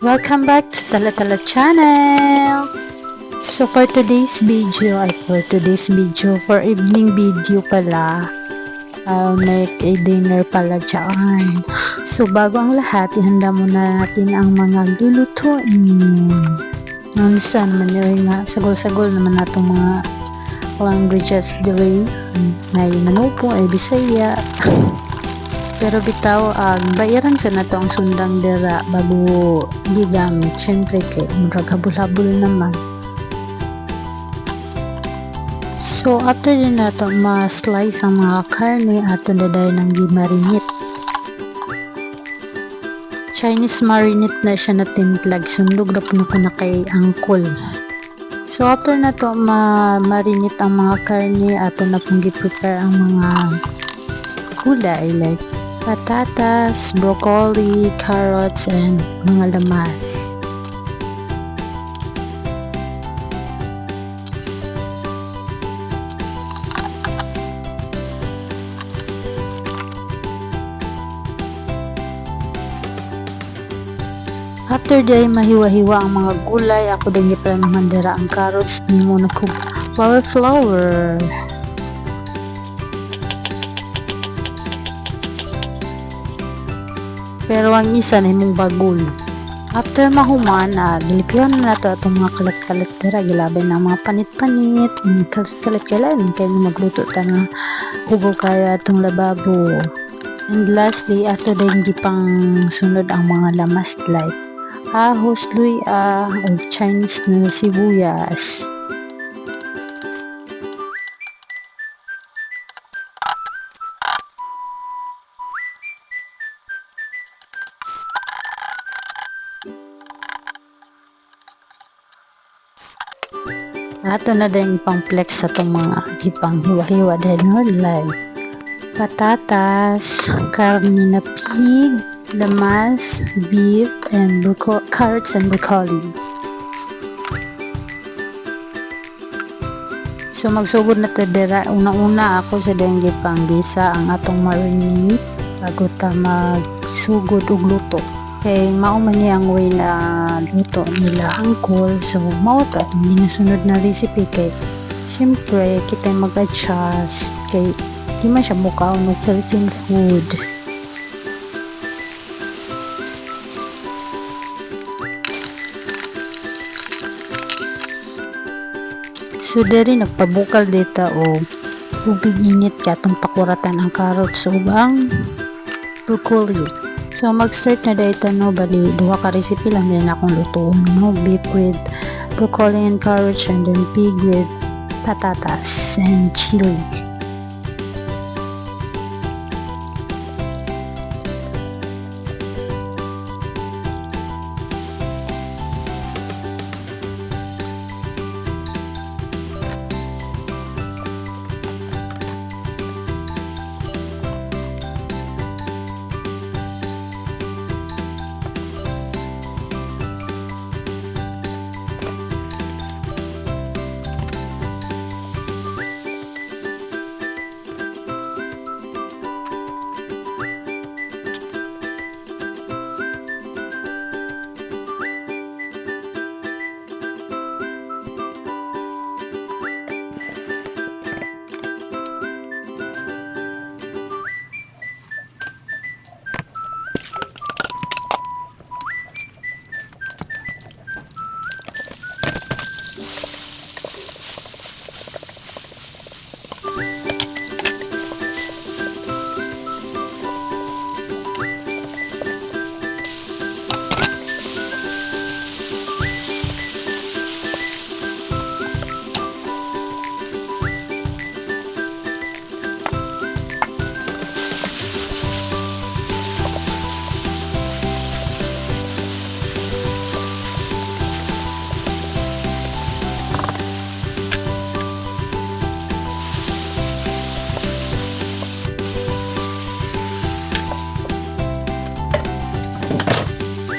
Welcome back to Talatala channel. So for today's video, for evening video pala, I'll make a dinner pala dyan. So bago ang lahat, ihanda muna natin ang mga lulutuin. Nonsan man yun nga, sagol-sagol naman natong mga languages diri. May manupo, ay Bisaya. Pero bitaw, bayaran sa nato ang sundang dira bago gigamit. Siyempre, kay murag habol-habol naman. So, after din nato ma-slice ang mga karne, ato na dahil ng gimarinate. Chinese marinate na siya na timplag. Sundog na po na ko na kay angkol. So, after na to ma-marinate ang mga karne, ato na pong gi-prepare ang mga gulay like patatas, broccoli, carrots, and mga lamas. After day mahiwa-hiwa ang mga gulay, ako din iplanahan dira ang carrots din muna ko flower. Pero ang isa na imong bagol. After mahuman, dilipyon na nato itong mga kalat-kalat dira, gilabay na mga panit-panit, kalat-kalat kailan kayo magluto ta nga hugo kaya itong lababo. And lastly, ato din gipang sunod ang mga lamas like ahos, luya, o Chinese na sibuyas. Ato na din ipang flex sa itong mga ipang hiwa-hiwa din like patatas, karne na pig, lamas, beef, and carrots and broccoli. So magsugod na ta dira. Una-una ako sa dengue pang gisa ang atong marinade bago ta magsugod og luto. Kay mao man niya ang way na luto nila angkol. So mao ta hindi nasunod na recipe kay syempre kita mag-adjust kay di man siya mukaw no certain food. So diri nagpabukal dita o ubig init ka itong pakuratan ang carrots o ang broccoli. So mag-start na dito no, bali duha ka recipe lang din akong lutoon no, beef with broccoli and carrots and then pig with patatas and chili.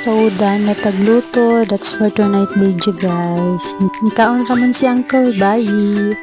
So done na tagluto. That's for tonight video guys. Nikaon raman si Uncle. Bye!